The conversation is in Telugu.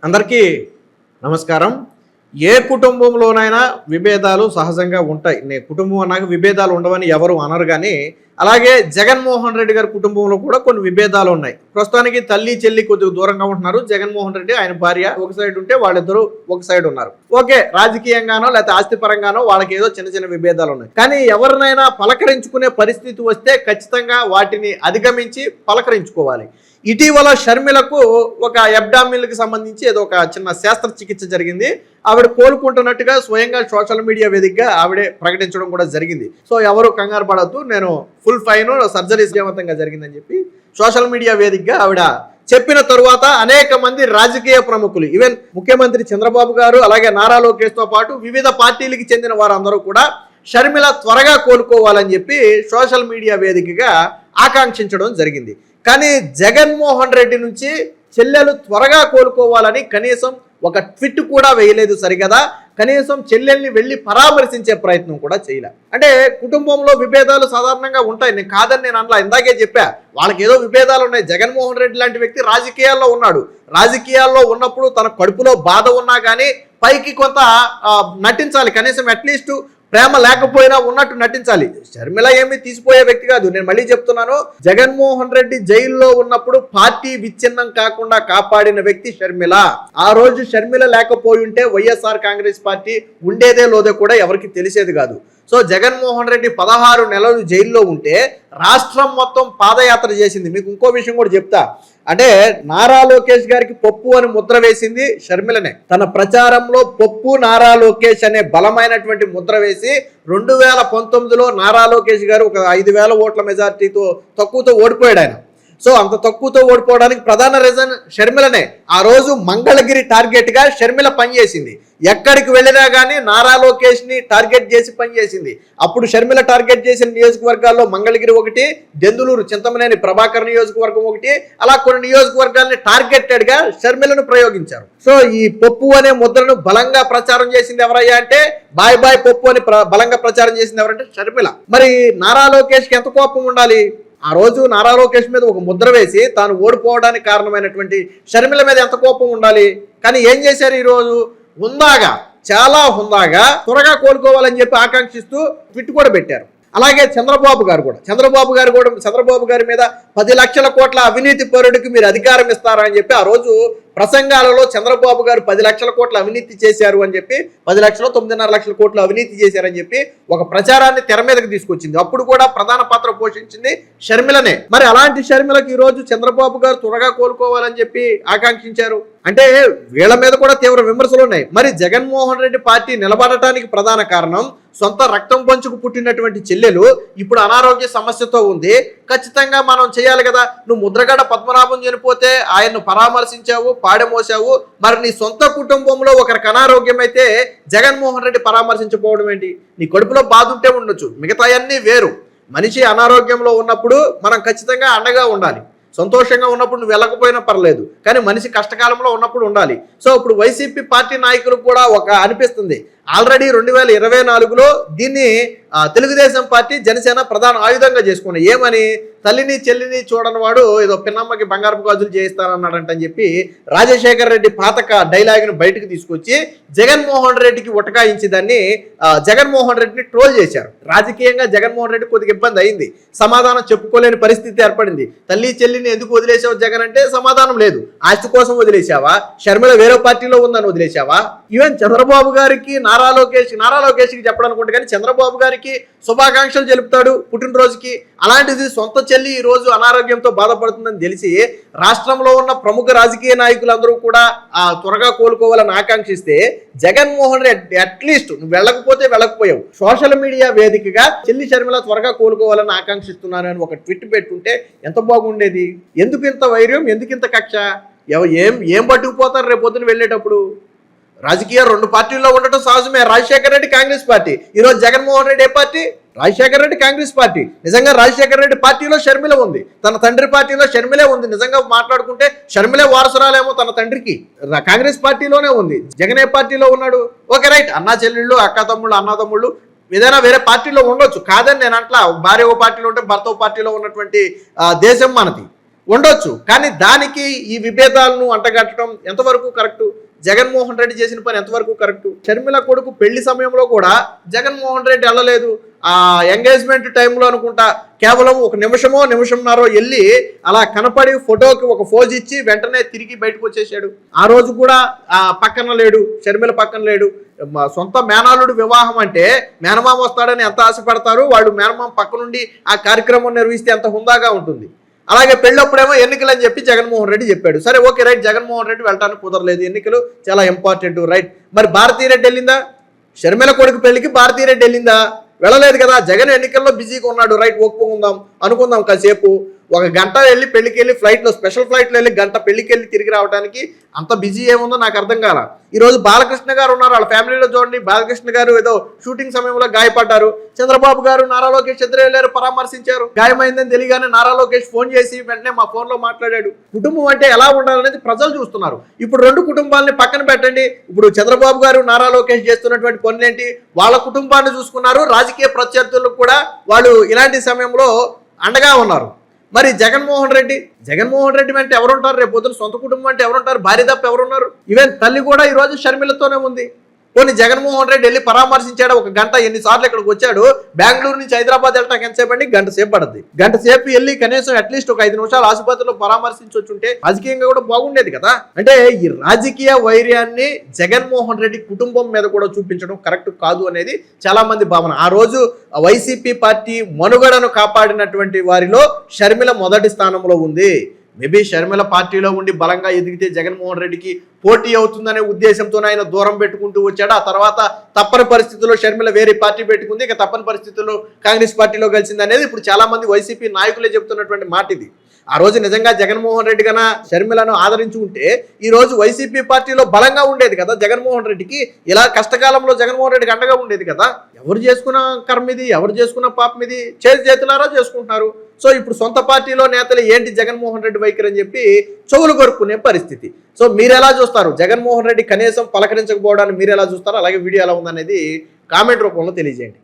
అందరికీ నమస్కారం. ఏ కుటుంబంలోనైనా విభేదాలు సహజంగా ఉంటాయి. కుటుంబం అన్నాక విభేదాలు ఉండవని ఎవరు అనరు. కానీ అలాగే జగన్మోహన్ రెడ్డి గారి కుటుంబంలో కూడా కొన్ని విభేదాలు ఉన్నాయి. ప్రస్తుతానికి తల్లి చెల్లి కొద్దిగా దూరంగా ఉంటున్నారు. జగన్మోహన్ రెడ్డి ఆయన భార్య ఒక సైడ్ ఉంటే వాళ్ళిద్దరూ ఒక సైడ్ ఉన్నారు. ఓకే, రాజకీయంగానో లేకపోతే ఆస్తిపరంగానో వాళ్ళకి ఏదో చిన్న చిన్న విభేదాలు ఉన్నాయి. కానీ ఎవరినైనా పలకరించుకునే పరిస్థితి వస్తే ఖచ్చితంగా వాటిని అధిగమించి పలకరించుకోవాలి. ఇటీవల షర్మిలకు ఒక అబ్డామిన్కి సంబంధించి ఏదో ఒక చిన్న శస్త్రచికిత్స జరిగింది. ఆవిడ కోలుకుంటున్నట్టుగా స్వయంగా సోషల్ మీడియా వేదికగా ఆవిడే ప్రకటించడం కూడా జరిగింది. సో ఎవరు కంగారు పడద్దు, నేను ఫుల్ ఫైన్ సర్జరీ విజయవంతంగా జరిగిందని చెప్పి సోషల్ మీడియా వేదికగా ఆవిడ చెప్పిన తరువాత అనేక మంది రాజకీయ ప్రముఖులు, ఈవెన్ ముఖ్యమంత్రి చంద్రబాబు గారు, అలాగే నారా లోకేష్తో పాటు వివిధ పార్టీలకు చెందిన వారందరూ కూడా షర్మిల త్వరగా కోలుకోవాలని చెప్పి సోషల్ మీడియా వేదికగా ఆకాంక్షించడం జరిగింది. కానీ జగన్మోహన్ రెడ్డి నుంచి చెల్లెలు త్వరగా కోలుకోవాలని కనీసం ఒక ట్వీట్ కూడా వేయలేదు సరిగదా. కనీసం చెల్లెల్ని వెళ్ళి పరామర్శించే ప్రయత్నం కూడా చేయలే. అంటే కుటుంబంలో విభేదాలు సాధారణంగా ఉంటాయి, నేను కాదని నేను అనలా. ఇందాకే చెప్పా, వాళ్ళకి ఏదో విభేదాలు ఉన్నాయి. జగన్మోహన్ రెడ్డి లాంటి వ్యక్తి రాజకీయాల్లో ఉన్నాడు. రాజకీయాల్లో ఉన్నప్పుడు తన కడుపులో బాధ ఉన్నా కానీ పైకి కొంత నటించాలి. కనీసం అట్లీస్ట్ ప్రేమ లేకపోయినా ఉన్నట్టు నటించాలి. షర్మిల ఏమీ తీసిపోయే వ్యక్తి కాదు. నేను మళ్ళీ చెప్తున్నాను, జగన్మోహన్ రెడ్డి జైల్లో ఉన్నప్పుడు పార్టీ విచ్ఛిన్నం కాకుండా కాపాడిన వ్యక్తి షర్మిల. ఆ రోజు షర్మిల లేకపోయి ఉంటే వైఎస్ఆర్ కాంగ్రెస్ పార్టీ ఉండేదే లోదే కూడా ఎవరికి తెలిసేది కాదు. సో జగన్మోహన్ రెడ్డి 16 నెలలు జైల్లో ఉంటే రాష్ట్రం మొత్తం పాదయాత్ర చేసింది. మీకు ఇంకో విషయం కూడా చెప్తా. అంటే నారా లోకేష్ గారికి పప్పు అని ముద్ర వేసింది షర్మిలనే. తన ప్రచారంలో పప్పు నారా లోకేష్ అనే బలమైనటువంటి ముద్ర వేసి 2019లో నారా లోకేష్ గారు ఒక 5,000 ఓట్ల మెజార్టీతో తక్కువతో ఓడిపోయాడు ఆయన. సో అంత తక్కువతో ఓడిపోవడానికి ప్రధాన రీజన్ షర్మిలనే. ఆ రోజు మంగళగిరి టార్గెట్గా షర్మిల పనిచేసింది. ఎక్కడికి వెళ్ళినా కానీ నారా లోకేష్ని టార్గెట్ చేసి పనిచేసింది. అప్పుడు షర్మిల టార్గెట్ చేసిన నియోజకవర్గాల్లో మంగళగిరి ఒకటి, దెందులూరు చింతమనేని ప్రభాకర్ నియోజకవర్గం ఒకటి, అలా కొన్ని నియోజకవర్గాల్ని టార్గెటెడ్గా షర్మిలను ప్రయోగించారు. సో ఈ పప్పు అనే ముద్రను బలంగా ప్రచారం చేసింది ఎవరయ్యా అంటే, బాయ్ బాయ్ పప్పు అని బలంగా ప్రచారం చేసింది ఎవరంటే షర్మిల. మరి నారా లోకేష్కి ఎంత కోపం ఉండాలి? ఆ రోజు నారా లోకేష్ మీద ఒక ముద్ర వేసి తాను ఓడిపోవడానికి కారణమైనటువంటి షర్మిల మీద ఎంత కోపం ఉండాలి? కానీ ఏం చేశారు ఈరోజు? హుందాగా, చాలా హుందాగా త్వరగా కోలుకోవాలని చెప్పి ఆకాంక్షిస్తూ ట్వీట్ కూడా పెట్టారు. అలాగే చంద్రబాబు గారి మీద 10 లక్షల కోట్ల అవినీతి పరుడికి మీరు అధికారం ఇస్తారా అని చెప్పి ఆ రోజు ప్రసంగాలలో చంద్రబాబు గారు 10 లక్షల కోట్ల అవినీతి చేశారు అని చెప్పి, 10 లక్షలు 9.5 లక్షల కోట్లు అవినీతి చేశారని చెప్పి ఒక ప్రచారాన్ని తెర మీదకి తీసుకొచ్చింది. అప్పుడు కూడా ప్రధాన పాత్ర పోషించింది షర్మిలనే. మరి అలాంటి షర్మిలకు ఈరోజు చంద్రబాబు గారు త్వరగా కోలుకోవాలని చెప్పి ఆకాంక్షించారు. అంటే వీళ్ళ మీద కూడా తీవ్ర విమర్శలు ఉన్నాయి. మరి జగన్మోహన్ రెడ్డి పార్టీ నిలబడటానికి ప్రధాన కారణం సొంత రక్తం పంచుకు పుట్టినటువంటి చెల్లెలు ఇప్పుడు అనారోగ్య సమస్యతో ఉంది. ఖచ్చితంగా మనం చేయాలి కదా. నువ్వు ముద్రగడ పద్మనాభం చనిపోతే ఆయన్ను పరామర్శించావు, పాడెమోసావు. మరి నీ సొంత కుటుంబంలో ఒకరికి అనారోగ్యం అయితే జగన్మోహన్ రెడ్డి పరామర్శించకపోవడం ఏంటి? నీ కడుపులో బాధ ఉంటే ఉండొచ్చు, మిగతాయన్నీ వేరు. మనిషి అనారోగ్యంలో ఉన్నప్పుడు మనం ఖచ్చితంగా అండగా ఉండాలి. సంతోషంగా ఉన్నప్పుడు నువ్వు వెళ్ళకపోయినా పర్లేదు, కానీ మనిషి కష్టకాలంలో ఉన్నప్పుడు ఉండాలి. సో ఇప్పుడు వైసీపీ పార్టీ నాయకులకు కూడా ఒక అనిపిస్తుంది, ఆల్రెడీ 2024లో దీన్ని తెలుగుదేశం పార్టీ జనసేన ప్రధాన ఆయుధంగా చేసుకున్నాయి. ఏమని? తల్లిని చెల్లిని చూడని వాడు ఏదో పిన్నమ్మకి బంగారపు గాజులు చేయిస్తానన్నాడంటని చెప్పి రాజశేఖర రెడ్డి పాతక డైలాగ్ను బయటకు తీసుకొచ్చి జగన్మోహన్ రెడ్డికి ఉటకాయించి దాన్ని జగన్మోహన్ రెడ్డిని ట్రోల్ చేశారు. రాజకీయంగా జగన్మోహన్ రెడ్డి కొద్దిగా ఇబ్బంది అయింది, సమాధానం చెప్పుకోలేని పరిస్థితి ఏర్పడింది. తల్లి చెల్లిని ఎందుకు వదిలేసావు జగన్ అంటే సమాధానం లేదు. ఆస్తి కోసం వదిలేసావా? షర్మిల వేరే పార్టీలో ఉందని వదిలేసావా? ఈవెన్ చంద్రబాబు గారికి నారా లోకేష్కి చెప్పడానుకుంటే కానీ చంద్రబాబు గారికి శుభాకాంక్షలు తెలుపుతాడు పుట్టినరోజుకి. అలాంటిది సొంత చెల్లి ఈ రోజు అనారోగ్యంతో బాధపడుతుందని తెలిసి రాష్ట్రంలో ఉన్న ప్రముఖ రాజకీయ నాయకులందరూ కూడా త్వరగా కోలుకోవాలని ఆకాంక్షిస్తే జగన్మోహన్ రెడ్డి అట్లీస్ట్ నువ్వు వెళ్ళకపోతే వెళ్ళకపోయావు, సోషల్ మీడియా వేదికగా చెల్లి షర్మిల త్వరగా కోలుకోవాలని ఆకాంక్షిస్తున్నానని ఒక ట్వీట్ పెట్టుంటే ఎంత బాగుండేది. ఎందుకు ఇంత వైర్యం, ఎందుకు ఇంత కక్ష? ఏం పట్టుకుపోతారు రేపు పొద్దున వెళ్ళేటప్పుడు? రాజకీయ 2 పార్టీల్లో ఉండటం సహజమే. రాజశేఖర రెడ్డి కాంగ్రెస్ పార్టీ, ఈరోజు జగన్మోహన్ రెడ్డి ఏ పార్టీ? రాజశేఖర రెడ్డి కాంగ్రెస్ పార్టీ. నిజంగా రాజశేఖర రెడ్డి పార్టీలో షర్మిల ఉంది, తన తండ్రి పార్టీలో షర్మిలే ఉంది. నిజంగా మాట్లాడుకుంటే షర్మిలే వారసురాలేమో తన తండ్రికి. కాంగ్రెస్ పార్టీలోనే ఉంది. జగన్ ఏ పార్టీలో ఉన్నాడు? ఓకే రైట్, అన్నా చెల్లెళ్ళు, అక్క తమ్ముళ్ళు, అన్నదమ్ముళ్ళు ఏదైనా వేరే పార్టీలో ఉండొచ్చు, కాదని నేను అట్లా. భార్య ఓ పార్టీలో ఉంటే భర్త ఓ పార్టీలో ఉన్నటువంటి దేశం మనది. ఉండొచ్చు. కానీ దానికి ఈ విభేదాలను అంటగట్టడం ఎంతవరకు కరెక్టు? జగన్మోహన్ రెడ్డి చేసిన పని ఎంతవరకు కరెక్టు? షర్మిల కొడుకు పెళ్లి సమయంలో కూడా జగన్మోహన్ రెడ్డి వెళ్ళలేదు. ఆ ఎంగేజ్మెంట్ టైంలో అనుకుంటా కేవలం ఒక నిమిషంన్నరో వెళ్ళి అలా కనపడి ఫోటోకి ఒక ఫోజ్ ఇచ్చి వెంటనే తిరిగి బయటకు వచ్చేసాడు. ఆ రోజు కూడా పక్కన లేడు, షర్మిల పక్కన లేడు. సొంత మేనల్లుడు వివాహం అంటే మేనమామ వస్తాడని ఎంత ఆశపడతారు వాళ్ళు. మేనమామ పక్క నుండి ఆ కార్యక్రమం నిర్వహిస్తే ఎంత హుందాగా ఉంటుంది. అలాగే పెళ్ళప్పుడేమో ఎన్నికలు అని చెప్పి జగన్మోహన్ రెడ్డి చెప్పాడు. సరే ఓకే రైట్, జగన్మోహన్ రెడ్డి వెళ్ళడానికి కుదరలేదు, ఎన్నికలు చాలా ఇంపార్టెంట్ రైట్. మరి భారతీరెడ్డి వెళ్ళిందా? షర్మిల కొడుకు పెళ్లికి భారతీరెడ్డి వెళ్ళిందా? వెళ్ళలేదు కదా. జగన్ ఎన్నికల్లో బిజీగా ఉన్నాడు రైట్, ఒప్పుకుందాం అనుకుందాం కాసేపు. ఒక గంట వెళ్ళి పెళ్లికి వెళ్ళి ఫ్లైట్లో, స్పెషల్ ఫ్లైట్లో వెళ్ళి గంట పెళ్లికి వెళ్ళి తిరిగి రావడానికి అంత బిజీ ఏముందో నాకు అర్థం కాల. ఈరోజు బాలకృష్ణ గారు ఉన్నారు, వాళ్ళ ఫ్యామిలీలో చూడండి. బాలకృష్ణ గారు ఏదో షూటింగ్ సమయంలో గాయపడ్డారు. చంద్రబాబు గారు నారా లోకేష్ ఇద్దరు వెళ్ళారు, పరామర్శించారు. గాయమైందని తెలియగానే నారా లోకేష్ ఫోన్ చేసి వెంటనే మా ఫోన్లో మాట్లాడాడు. కుటుంబం అంటే ఎలా ఉండాలనేది ప్రజలు చూస్తున్నారు. ఇప్పుడు రెండు కుటుంబాలని పక్కన పెట్టండి. ఇప్పుడు చంద్రబాబు గారు నారా లోకేష్ చేస్తున్నటువంటి పనులేంటి? వాళ్ళ కుటుంబాన్ని చూసుకున్నారు. రాజకీయ ప్రత్యర్థులకు కూడా వాళ్ళు ఇలాంటి సమయంలో అండగా ఉన్నారు. మరి జగన్మోహన్ రెడ్డి అంటే ఎవరుంటారు? రేపు పొద్దున సొంత కుటుంబం అంటే ఎవరుంటారు? భార్య తప్ప ఎవరున్నారు? ఈవెన్ తల్లి కూడా ఈరోజు షర్మిలతోనే ఉంది. పోనీ జగన్మోహన్ రెడ్డి వెళ్ళి పరామర్శించాడు ఒక గంట, ఎన్నిసార్లు ఇక్కడికి వచ్చాడు. బెంగళూరు నుంచి హైదరాబాద్ వెళ్ళటానికి ఎంతసేపు అండి? గంట సేపు పడుతుంది. గంట సేపు వెళ్ళి కనీసం అట్లీస్ట్ ఒక 5 నిమిషాలు ఆసుపత్రిలో పరామర్శించొచ్చుంటే రాజకీయంగా కూడా బాగుండేది కదా. అంటే ఈ రాజకీయ వైర్యాన్ని జగన్మోహన్ రెడ్డి కుటుంబం మీద కూడా చూపించడం కరెక్ట్ కాదు అనేది చాలా మంది భావన. ఆ రోజు వైసీపీ పార్టీ మనుగడను కాపాడినటువంటి వారిలో షర్మిల మొదటి స్థానంలో ఉంది. మేబీ షర్మిల పార్టీలో ఉండి బలంగా ఎదిగితే జగన్మోహన్ రెడ్డికి పోటీ అవుతుందనే ఉద్దేశంతో ఆయన దూరం పెట్టుకుంటూ వచ్చాడు. ఆ తర్వాత తప్పని పరిస్థితుల్లో షర్మిల వేరే పార్టీ పెట్టుకుంది, ఇక తప్పని పరిస్థితుల్లో కాంగ్రెస్ పార్టీలో కలిసింది అనేది ఇప్పుడు చాలా మంది వైసీపీ నాయకులే చెప్తున్నటువంటి మాట ఇది. ఆ రోజు నిజంగా జగన్మోహన్ రెడ్డి కన్నా షర్మిలను ఆదరించి ఉంటే ఈ రోజు వైసీపీ పార్టీలో బలంగా ఉండేది కదా. జగన్మోహన్ రెడ్డికి ఇలా కష్టకాలంలో జగన్మోహన్ రెడ్డికి అండగా ఉండేది కదా. ఎవరు చేసుకున్న కర్మ ఇది, ఎవరు చేసుకున్న పాపం ఇది, చేతులారా చేసుకుంటున్నారు. సో ఇప్పుడు సొంత పార్టీలో నేతలు ఏంటి జగన్మోహన్ రెడ్డి వైఖరి అని చెప్పి చెవులు కొరుక్కునే పరిస్థితి. సో మీరు ఎలా చూస్తారు? జగన్మోహన్ రెడ్డి కనీసం పలకరించకపోవడాన్ని మీరు ఎలా చూస్తారు? అలాగే వీడియో ఎలా ఉందనేది కామెంట్ రూపంలో తెలియజేయండి.